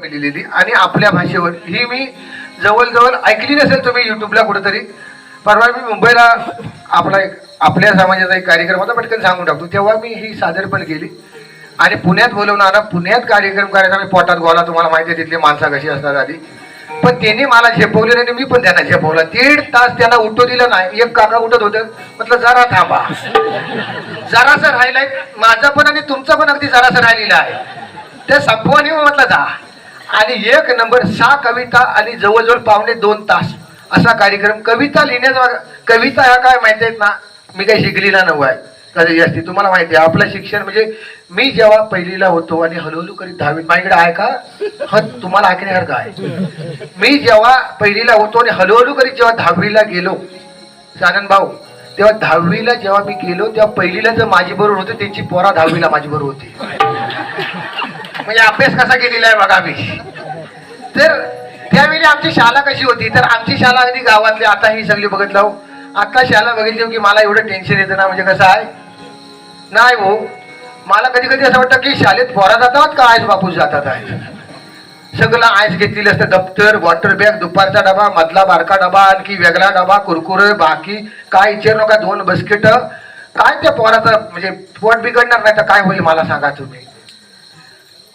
मी लिहिलेली आणि आपल्या भाषेवर ही मी जवळजवळ ऐकली नसेल तुम्ही युट्यूबला कुठेतरी. परवा मी मुंबईला आपल्या समाजाचा एक कार्यक्रम होता, पटकन सांगून टाकतो. तेव्हा मी ही सादर पण केली आणि पुण्यात बोलवून आला. पुण्यात कार्यक्रम करायचा, मी पोटात गोळा, तुम्हाला माहिती आहे तिथली माणसं कशी असतात आधी. पण त्यांनी मला झेपवले नाही, मी पण त्यांना झेपवलं. 1.5 तास त्यांना उठू दिलं नाही. एक काका उठत होतं, म्हटलं जरा थांबा, जरासं राहिलंय माझं पण आणि तुमचं पण अगदी जरासं राहिलेलं आहे, ते संपवानी म्हटलं जा. आणि 1 नंबर 6 कविता आणि जवळजवळ 2.25 तास असा कार्यक्रम. कविता लिहिण्याचा, कविता ह्या काय माहिती आहेत ना, मी काही शिकलेला नव्हे आहे कधी असते. तुम्हाला माहिती आहे आपलं शिक्षण म्हणजे मी जेव्हा पहिलीला होतो आणि हळूहळू करीत 10वीत, माझ्याकडे आहे का तुम्हाला ऐकण्यासारखं आहे. मी जेव्हा पहिलीला होतो आणि हळूहळू करीत जेव्हा 10वीला गेलो सानंद भाऊ, तेव्हा 10वीला जेव्हा मी गेलो तेव्हा पहिलीला जर माझी बरोबर होते त्यांची पोरा 10वीला माझी बरोबर होती. म्हणजे अभ्यास कसा केलेला आहे बघा मी. तर त्यावेळी आमची शाळा कशी होती, तर आमची शाळा अगदी गावातली. आता ही सगळी बघितलं, आता शाळा बघितली की मला एवढं टेन्शन येतं ना, म्हणजे कसं आहे नाही हो, मला कधी कधी असं वाटतं की शाळेत पोरा जातात का आईस बापूस जातात आहे. सगळं आईस घेतलेलं असतं, दप्तर, वॉटर बॅग, दुपारचा डबा, मधला बारका डबा, आणखी वेगळा डबा, कुरकुरे, बाकी काय इच्छे नका, 2 बिस्किट. काय त्या पोराचं म्हणजे पोट बिघडणार नाही तर काय होईल मला सांगा तुम्ही.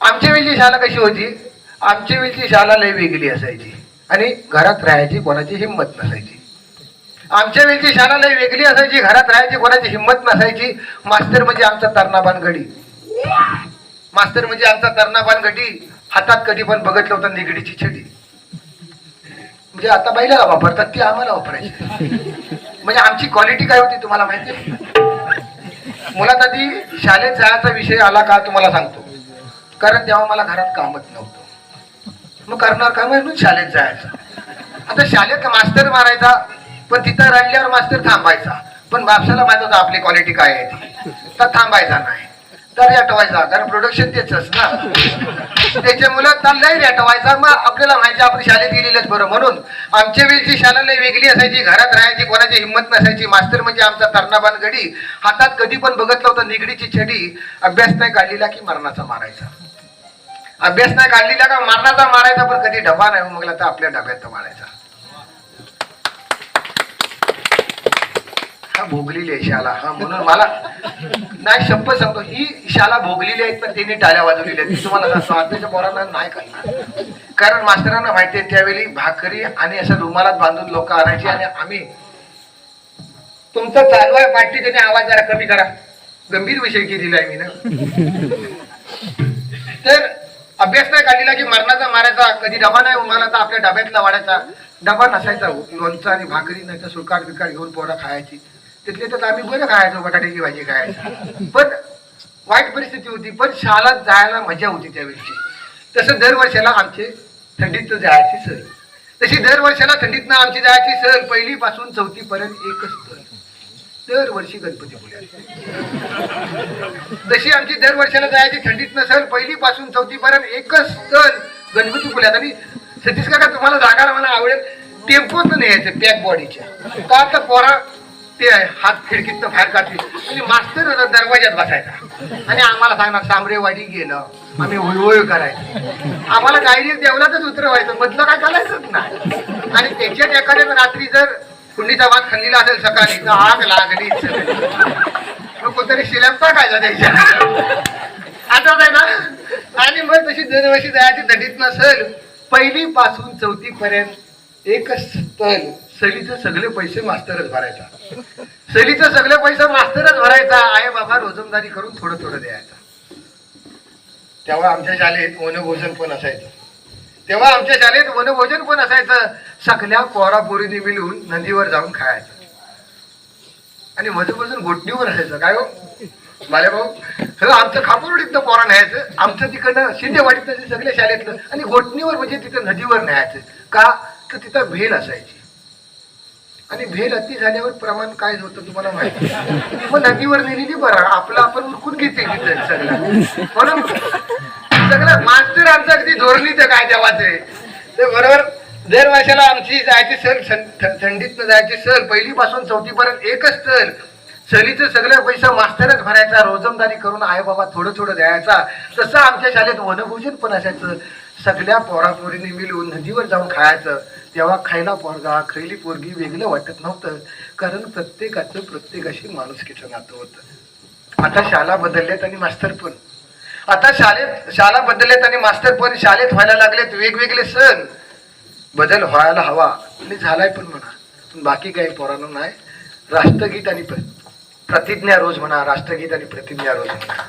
आमच्या वेळची शाळा कशी होती, आमच्या वेळची शाळा लय वेगळी असायची आणि घरात राहायची कोणाची हिंमत नसायची. आमच्या वेळची शाळा लय वेगळी असायची, घरात राहायची कोणाची हिंमत नसायची. मास्तर म्हणजे आमचा तरणाबान गडी, मास्तर म्हणजे आमचा तरणाबान गडी. हातात कधी पण बघितलं होतं निगडीची छडी, म्हणजे आता बैलाला वापरतात ती आम्हाला वापरायची. म्हणजे आमची क्वालिटी काय होती तुम्हाला माहिती आहे. मुलात आधी शाळेत जायचा विषय आला का तुम्हाला सांगतो, कारण तेव्हा मला घरात कामच नव्हतं, मग करणार काय म्हणून शाळेत जायचं. आता शाळेत मास्तर मारायचा, पण तिथं राहिल्यावर मास्तर थांबायचा, पण बापसाला माहित होतं आपली क्वालिटी काय आहे ती, तर थांबायचा नाही, तर रेटवायचा, कारण प्रोडक्शन तेच ना, त्याच्यामुळे लय रेटवायचा. मग आपल्याला माहिती आपण शाळेत गेलेलंच बरं. म्हणून आमच्या वेळची शाळा लय वेगळी असायची, घरात राहायची कोणाची हिंमत नसायची. मास्तर म्हणजे आमचा तरणाबान गडी, हातात कधी पण बघितलं होतं निगडीची छडी. अभ्यास नाही काढलेला की मरणाचा मारायचा, अभ्यास नाही काढलेला का मरणाचा मारायचा, पण कधी डबा नाही मग तर आपल्या डब्यात मारायचा. हा भोगलेली आहे शाळा, हा म्हणून मला नाही शपथ सांगतो ही शाळा भोगलेली आहेत, पण त्यांनी टाळ्या वाजवलेल्या आहेत. तुम्हाला सांगतो आताच्या पोरांना नाही करणार, कारण मास्तरांना माहिती आहे त्यावेळी भाकरी आणि असं रुमालात बांधून लोक आणायची आणि आम्ही तुमचं चालू आहे पाठी, त्याने आवाज जरा कमी करा, गंभीर विषय केलेला आहे मी ना. तर अभ्यास नाही काढलेला की मरणाचा मारायचा, कधी डबा नाही उमाला तर आपल्या डब्यातला वाढायचा. डबा नसायचा, लोणचं आणि भाकरी नाही तर सुरकाट बिरकाट घेऊन पोरा खायची. तिथले तर आम्ही बरं खायचो, बटाट्याची भाजी खायची. पण वाईट परिस्थिती होती, पण शाळेत जायला मजा होती त्यावेळची. तसं दरवर्षाला आमचे थंडीत जायची सहल, तशी दरवर्षाला थंडीतनं आमची जायची सहल. 1ली पासून 4थी पर्यंत एकच सहल, दरवर्षी गणपतीपुळ्यात. तशी आमची दरवर्षाला जायची थंडीतनं सहल, 1ली पासून 4थी पर्यंत एकच सहल गणपतीपुळ्यात. आणि सतीश काका तुम्हाला जागा मला आवडेल, टेम्पोत न्यायचं पॅक बॉडीच्या, का तर पोरा ते हात खिडकीतनं बाहेर काढली आणि मास्तर दरवाज्यात बसायचा आणि आम्हाला सांगणार सामरेवाडी गेलं, आम्ही होय करायचं. आम्हाला डायरेक्ट देवलातच उतरवायचं, मधलं काय चालायचंच नाही. आणि त्याच्यात एखाद्या रात्री जर कुंडीचा भात खाल्लेला असेल सकाळी तर आग लागली, मग कोणतरी शिल्याप टाकायचा त्याच्या, आठवत आहे ना. आणि मग तशी दरवर्षी जायची थंडीतनं सहल, 1ली पासून 4थी पर्यंत एकच सहल. सहलीचे सगळे पैसे मास्तरच भरायचा, सहलीचे सगळे पैसे मास्तरच भरायचा. आहे बाबा रोजंदारी करून थोडं थोडं द्यायचा. तेव्हा आमच्या शाळेत वनभोजन पण असायचं, तेव्हा आमच्या शाळेत वनभोजन पण असायचं. सगळ्या पोरा पोरीने मिळून नदीवर जाऊन खायचं आणि वनभोजन घोटणीवर असायचं. काय हो बाले भाऊ, आमचं खापरवडीतलं पोरा न्यायचं, आमचं तिकडनं शिंदेवाडीतलं सगळ्या शाळेतलं, आणि घोटणीवर म्हणजे तिथं नदीवर न्यायचं. का तर तिथं भेल असायची आणि भेल अति झाल्यावर प्रमाण काय होतं तुम्हाला माहिती. मग नदीवर नेलेली बरं, आपलं आपण उरकून घेते तिथं सगळं. म्हणून सगळं मास्तर आमचं अगदी धोरणीचं काय देवाचं. ते बरोबर दरवर्षाला आमची जायची सहल, थंडीतनं जायची सहल, 1ली पासून 4थी पर्यंत एकच सहल. सहलीचं सगळं पैसा मास्तरच भरायचा, रोजंदारी करून आई बाबा थोडं थोडं द्यायचा. तसं आमच्या शाळेत वनभोजन पण असायचं. सगळ्या पोरापोरीने मिळून नदीवर जाऊन खायचं. तेव्हा खायला पोरगा खैली पोरगी वेगळं वाटत नव्हतं, कारण प्रत्येकाचं प्रत्येकाशी माणुसकीचं नातं होतं. आता शाळा बदलल्यात आणि मास्तर पण, आता शाळा बदलल्यात आणि मास्तर पण शाळेत व्हायला लागलेत वेगवेगळे सण. बदल व्हायला हवा आणि झालाय पण म्हणा, पण बाकी काही पोरांनो नाही. राष्ट्रगीत आणि प्रतिज्ञा रोज म्हणा, राष्ट्रगीत आणि प्रतिज्ञा रोज म्हणा.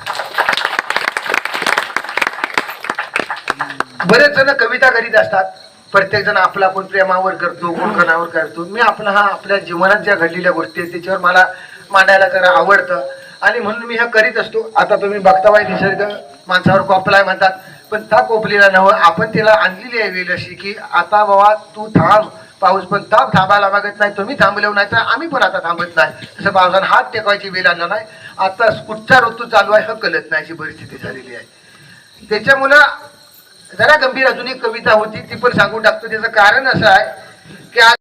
बरेच जण कविता करीत असतात, प्रत्येक जण आपला कोण प्रेमावर करतो, कोण कणावर करतो. मी आपला हा आपल्या जीवनात ज्या घडलेल्या गोष्टी आहेत त्याच्यावर मला मांडायला जरा आवडतं आणि म्हणून मी हे करीत असतो. आता तुम्ही बघतावाय निसर्ग माणसावर कोपलाय म्हणतात, पण त्या कोपलीला नवं आपण तिला आणलेली आहे वेल अशी की आता बाबा तू थांब. पाऊस पण थांबायला मागत नाही, तुम्ही थांबलेव नाही तर आम्ही पण आता थांबत नाही. तसं पावसानं हात टेकवायची वेळ आणला नाही. आता कुठचा ऋतू चालू आहे हे कळत नाही अशी परिस्थिती झालेली आहे. त्याच्यामुळं जरा गंभीर अजून एक कविता होती ती पण सांगून टाकतो. त्याचं कारण असं आहे की